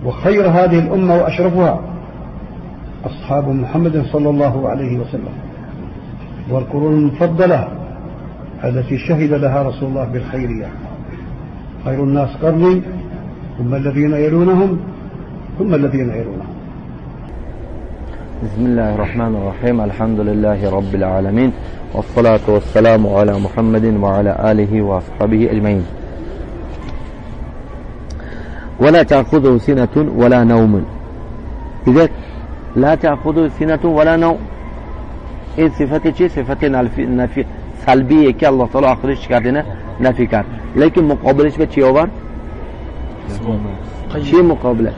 وخير هذه الأمة وأشرفها أصحاب محمد صلى الله عليه وسلم، والقرون المفضلة التي شهد لها رسول الله بالخيرية. خير الناس قرني ثم الذين يلونهم ثم الذين يلونهم. بسم الله الرحمن الرحيم. الحمد لله رب العالمين، والصلاة والسلام على محمد وعلى آله وأصحابه أجمعين. ولا تأخذه سنة ولا نوم. إذا لا تأخذه سنة ولا نوم، این صفت چی؟ صفت نفی سلبیه که الله تعالی آخرش کردنه نفی کرد. لیکن مقابلش به چی آورد؟ چی مقابله؟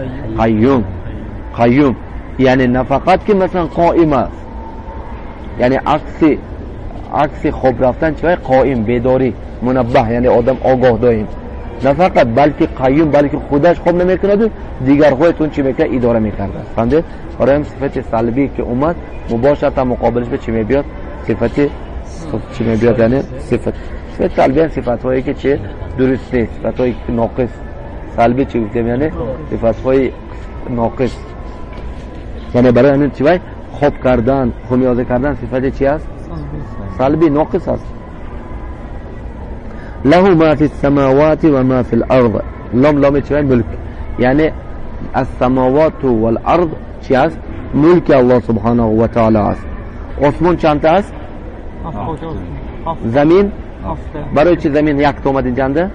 قیوم. یعنی نه فقط که مثلا قائم است، یعنی عکس خواب رفتن چیه؟ قائم، بیداری، منبه، یعنی آدم آگاه دائم. نه فقط بلکه قیوم، بلکه خودش خواب نمیکند و دیگر خودتون چی میکنه؟ اداره میکرده. فهمده؟ برای هم صفت سلبی که اومد مباشرتا مقابلش به چی میبیاد؟ صفت چی میبیاد؟ یعنی صفت سلبی، صفت‌هایی که چه درست نیست، صفت‌هایی که ناقص. سلبی چی گفتیم؟ یعنی صفت‌های ناقص. یعنی برای همین چی باید خوب کردن، خمیازه کردن صفت چی است؟ سلبی، ناقص است. له ما فی السماوات و ما فی الارض. لام چی باید؟ ملک. یعنی السماوات و الارض چی است؟ ملک الله سبحانه و تعالی است. آسمان چند تا است؟ زمین برای چی زمین یک تا اومد اینجا؟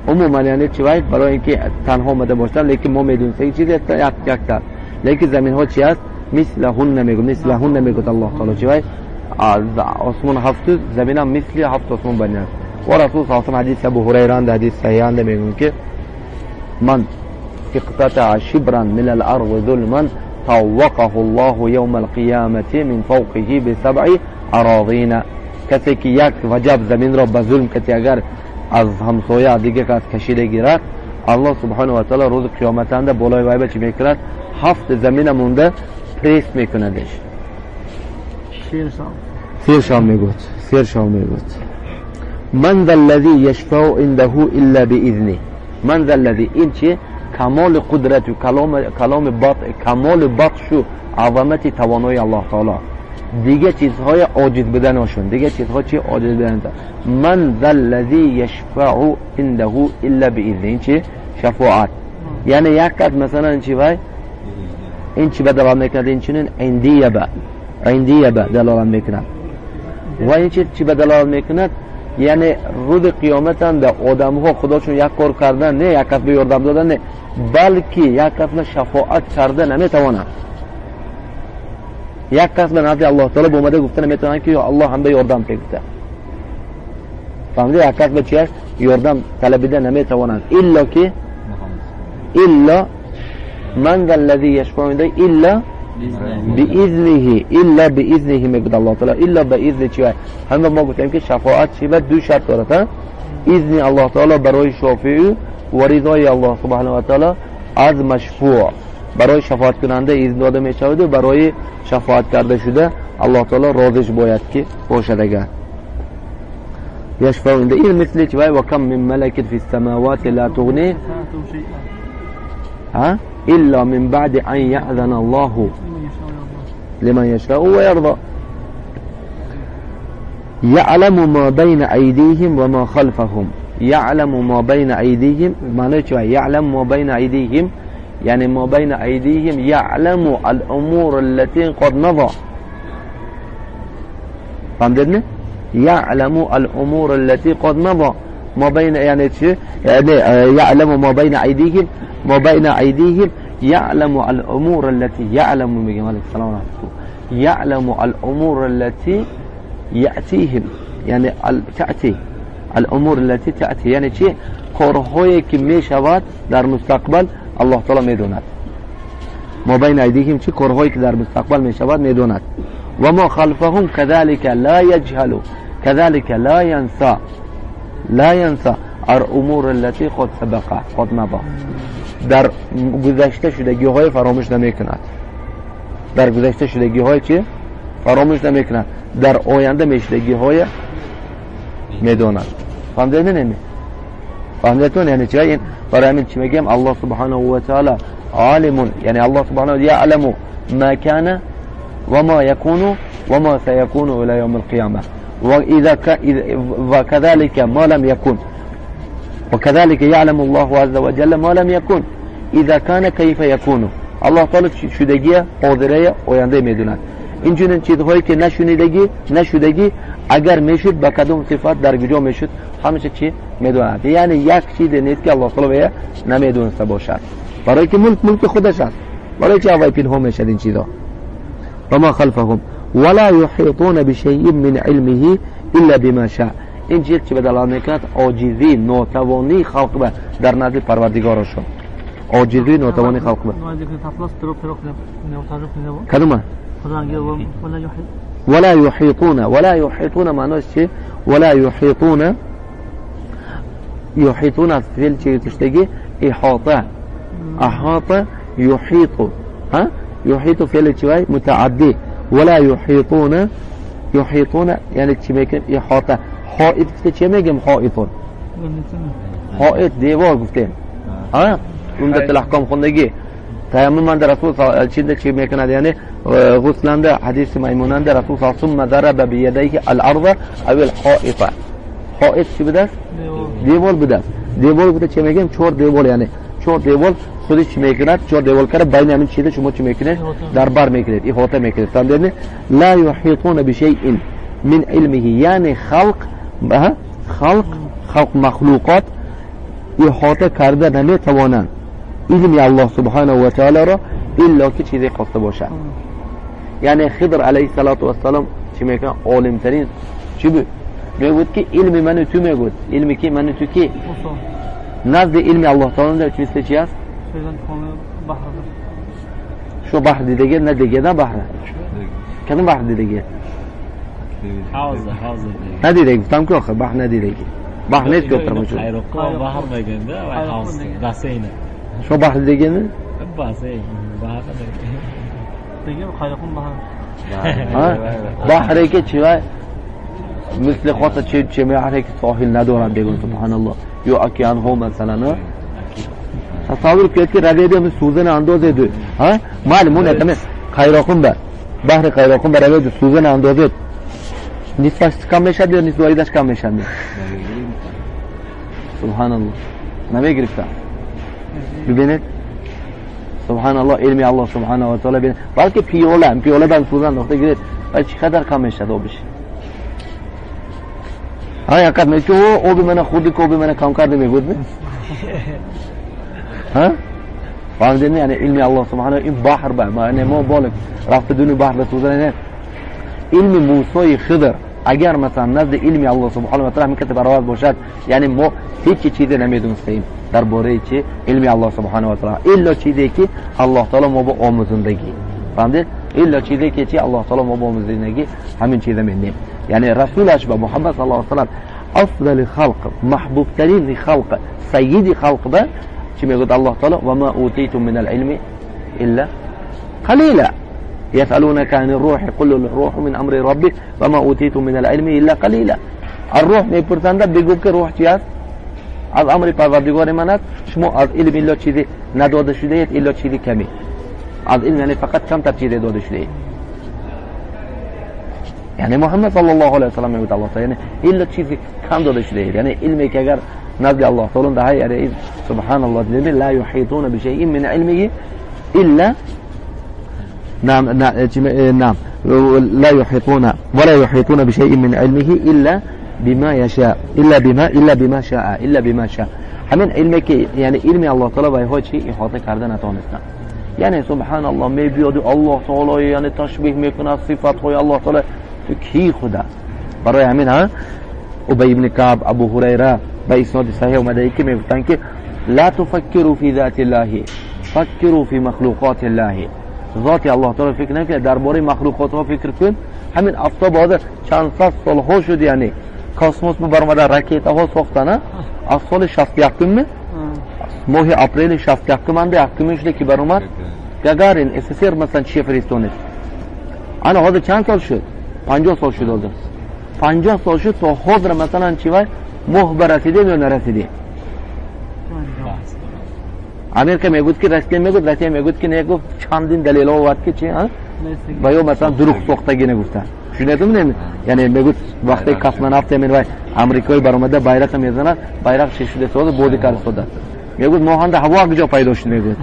عموما یعنی چی باید؟ برای اینکه تنها اومده باشن، لیکن ما میدونیم این چیز یک تا. لیکن زمین ها چی است؟ مثلهن میگه الله تعالی چی باید؟ آسمان هفت، زمین هم مثل هفت آسمان بنی است. و رسول صلی الله علیه و حدیث ابو هریره اند، حدیث صحیح اند، میگن که من اقتطع شبرا من الارض ظلما طوقه الله يوم القيامة من فوقه بسبع اراضين. کسی که یک وجب زمین را به ظلم کسی اگر از همسایه دیگه کس کشیده گیرد، الله سبحانه و تعالی روز قیامت اند بالای وای چی میکند؟ هفت زمین مونده پریس میکندش. سیر شام میگوید. من ذا الذي يشفع عنده الا باذنه. من ذا الذي، این چی؟ کمال قدرت و کمال بطش و عظمت توانای الله تعالی. دیگه چیزهای عاجز بدنشون، دیگه چیزها چی عاجز بدن. من ذا الذي يشفع عنده الا باذنه. این چی؟ شفاعت. یعنی یک کس مثلا این چی وای؟ این چی به دلالت میکند؟ این چنین عندیه به دلالت میکند. و این چی به دلالت میکند؟ یعنی روز قیامت هم در آدم ها خداشون یک کار کردن، نه یک کس به یاردم دادن، نه، بلکه یک کس شفاعت کرده نمیتواند. یک کس به نزد الله تعالی به اومده گفته نمیتونه که یا الله هم به یاردم گفته. فهمیده؟ یک کس به چی است؟ یاردم طلبیده نمیتواند الا من ذا الذي يشفع عنده الا باذنه میگه الله تعالی. الا به اذن چی؟ همه ما گفتیم که شفاعت چی؟ دو شرط داره. اذن الله تعالی برای شافعی و رضای الله سبحانه و تعالی از مشفوع. برای شفاعت کننده اذن داده می شود و برای شفاعت کرده شده الله تعالی راضیش باید که باشد. اگر یشفع عنده، این مثل چی؟ و کم من ملک فی السماوات لا تغنی الا من بعد ان یأذن الله لمن یشاء و یرضى. یعلم ما بین ایدیهم و ما خلفهم. یعلم ما بین ایدیهم معنی چی؟ یعلم ما بین ایدیهم یعنی ما بین ایدیهم یعلم الامور التي قد مضى. فهمتنی؟ یعلم الامور التي قد مضى. ما بین یعنی چی؟ یعنی یعلم ما بین ایدیهم، ما بین ایدیهم یعلم الامور التي یعلم میگم علیه السلام یعلم الامور التي یأتیهم، یعنی تأتی الامور التي تأتی، یعنی چی؟ کارهایی که می شود در مستقبل الله تعالی میدوند. ما بین ایدیهم چی؟ کارهایی که در مستقبل می شود میدوند. و ما خلفهم كذلك لا يجهل كذلك لا ينسى الامور التي قد سبق قد مضى. در گذشته شدگی های فراموش نمیکند. در گذشته شدگی های چی؟ فراموش نمیکند. در آینده میشدگی های میدوند. فهمیدین؟ فهمیدتون یعنی چی؟ این برای همین چی میگم الله سبحانه و تعالی alimun, ya'ni Alloh subhanahu va ya'lamu ma kana va ma yakunu va ma sayakunu ila yawmil qiyamah. Va kadhalika ma lam yakun. Va kadhalika ya'lamu Allohu azza va jalla ma lam yakun. Idza kana kayfa yakunu. Alloh taolo shudagi hoziraya oyanda میدونن. اینجوری چیزهایی که نه شدگی اگر میشد با کدوم صفات در کجا میشد همیشه چی میدوند. یعنی یک چیز نیست که الله تعالی نمیدونسته باشد، برای که ملک خودش است، برای چه اوای پنهان میشد این چیزا. و ما خلفهم ولا يحيطون بشيء من علمه الا بما شاء. این چیز چه بدل میکند؟ عاجزی، ناتوانی خلق در نزد پروردگارشون. عاجزی، ناتوانی خلق کدومه؟ ولا يحيطون معناش چه؟ ولا يحيطون از فعل چه تشتگی؟ احاطه. يحيط فعل چه؟ متعدی. ولا يحيطون یعنی چی میگن؟ احاطه. حائط چه میگم؟ حائط دیوار گفتیم. عمدت الاحکام خوندگی تیمم من در رسول چیزی چی میکند؟ یعنی غسلنده حدیث میموننده رسول صلی الله علیه و آله ضرب بیدیه الارض او الحائط. حائط چی بوده؟ دیوار بوده. دیوار بوده چی میگیم؟ چهار دیوار، یعنی چهار دیوار خودش چی میکند؟ چهار دیوار کرده بین همین چیزا شما چی میکنید؟ در بر میکنید، احاطه میکنید. فهمیدید؟ لا يحيطون بشيء من علمه، یعنی خلق مخلوقات احاطه کرده نمیتوانند علم الله سبحانه و تعالی را الا که چیزی خواسته باشد. یعنی خضر علیه السلام چی میکنه؟ عالم ترین چی بود؟ میگوید که علم من تو میگوید، علمی که من تو کی؟ نزد علم الله تعالی در مثل چی است؟ شو بحر دیدگی نه دیگه نه بحر. کدوم بحر دیدگی؟ حوض ندیدگی گفتم که آخه بحر ندیدگی. بحر نیست که اتر موجود. بحر میگنده و حوض بسینه. شو بحر دیگه نه؟ بسین. بحر دیگه خیرخون بحر. بحری که چیه؟ مثل خاطر چه بحری که ساحل ندارن بگن سبحان الله. یا اکیان ها مثلا نه؟ تصور کنید که رویده همه سوزن اندازه دو. معلومونه که خیرخون به بحر خیرخون به رویده سوزن اندازه نسبتش کم میشد یا نسبتش کم میشد؟ سبحان الله. نمیگرفتم. ببینید سبحان الله علم الله سبحانه و تعالی ببینید. بلکه پیاله بند سوزن نقطه گرید ولی چقدر کم میشد آبش. یکت میگه او به من خودی که او به من کم کرده میگود نه؟ فهمیدین؟ یعنی علم الله سبحانه این بحر به یعنی ما بالک رفت دون بحر سوزن نه. علم موسی خضر اگر مثلا نزد علم الله سبحانه و تعالی میکته برابر باشد، یعنی ما هیچ چیزی نمیدونستیم درباره چه علم الله سبحانه و تعالی الا چیزی که الله تعالی ما با آموزندگی. فهمیدید؟ الا چیزی که چه الله تعالی ما با آموزندگی همین چیز میدونیم. یعنی رسولش با محمد صلی الله علیه و سلم افضل خلق، محبوب ترین خلق، سید خلق به چی میگه الله تعالی؟ و ما اوتیتم من العلم الا قلیلا. يسألونك عن الروح قل الروح من امر ربك وما اوتيتم من العلم الا قليلا. الروح میپرسنده بگو که روح چی است؟ از امر پروردگار من است. شما از علم الا چیزی نداده شده اید الا چیزی کمی. از علم یعنی فقط کم تر چیزی داده شده اید. یعنی محمد صلی الله علیه و سلم میگه الله تعالی یعنی الا چیزی کم داده شده اید. یعنی علمی که اگر نزد الله تعالی ده یعنی سبحان الله لا يحيطون بشيء من علمه الا نعم لا يحيطون بشيء من علمه الا بما يشاء الا بما شاء. همین علمی که یعنی علم الله تعالی با ها چی احاطه کرده نتونستن. یعنی سبحان الله میبیاد الله تعالی یعنی تشبیه میکنه صفات های الله تعالی تو کی خدا. برای همین ابی بن کعب ابو هریره با اسناد صحیح اومده که میگفتن که لا تفکروا فی ذات الله فکروا فی مخلوقات الله. ذات الله تعالی فکر نکنید، درباره مخلوقات ها فکر کن. همین آفتاب حاضر چند صد سال ها شد یعنی کاسموس برآمده راکت ها ساختن از سال 61 ماه اپریل 61 منده اکتیمش که برآمد گاگارین اسسر مثلا چی فرستونه. انا حاضر چند سال شد؟ 50 سال شد حاضر. 50 سال شد تا حاضر مثلا چی وای ماه برسیده یا نرسیده. Amerika میگوید که Rossiya میگوید Rossiya میگوید که نه گفت چندین دلیل آورد که چی ها و یا مثلا دروغ ساختگی نگفتن شنیدم نمی یعنی میگوید وقتی کاسمونافت میاد و آمریکایی برآمده bayrak میزنه bayrak چی شده سواد بودی کار شده میگوید ماهنده هوا کجا پیدا شد میگوید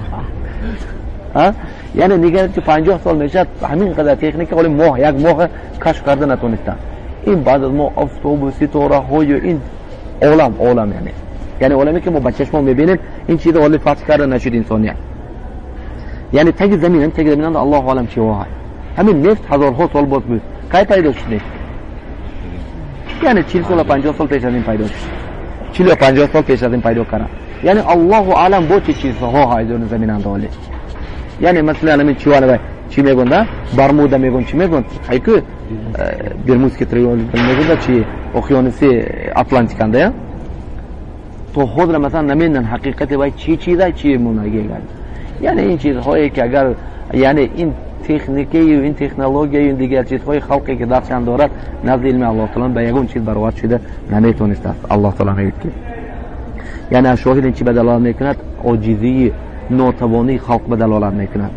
ها یعنی نگرد که 50 سال میشه همین قدر تکنیک ولی ماه یک ماه کشف کرده نتونستن این بعد از ما اتوبوسی تو راه های این عالم یعنی عالمی که ما با چشم میبینیم این چیز ولی فتح کرده نشد انسانیت یعنی تگ زمین الله عالم چی واه همین نفت هزارها سال باز بود کی پیدا شد یعنی 40 سال 50 سال پیش از این پیدا شد 40 50 سال پیش از این پیدا کردن یعنی الله عالم با چه چیزها های در زمین انداله یعنی مثلا همین چیوانه چی میگن برمودا میگن چی میگن هیکو برموزکی تریول میگن چی اقیانوس اتلانتیک انده تو خود را مثلا نمیدن حقیقت وای چی چیزه چی مونگه یعنی این چیزهایی که اگر یعنی این تکنیکی و این تکنولوژی و این دیگر چیزهای خلقی که دستشان دارد نزد علم الله تعالی به یگون چیز برآورد شده نمیتونست الله تعالی میگه یعنی شاهد این چی به دلالت میکند عاجزی ناتوانی خلق به دلالت میکند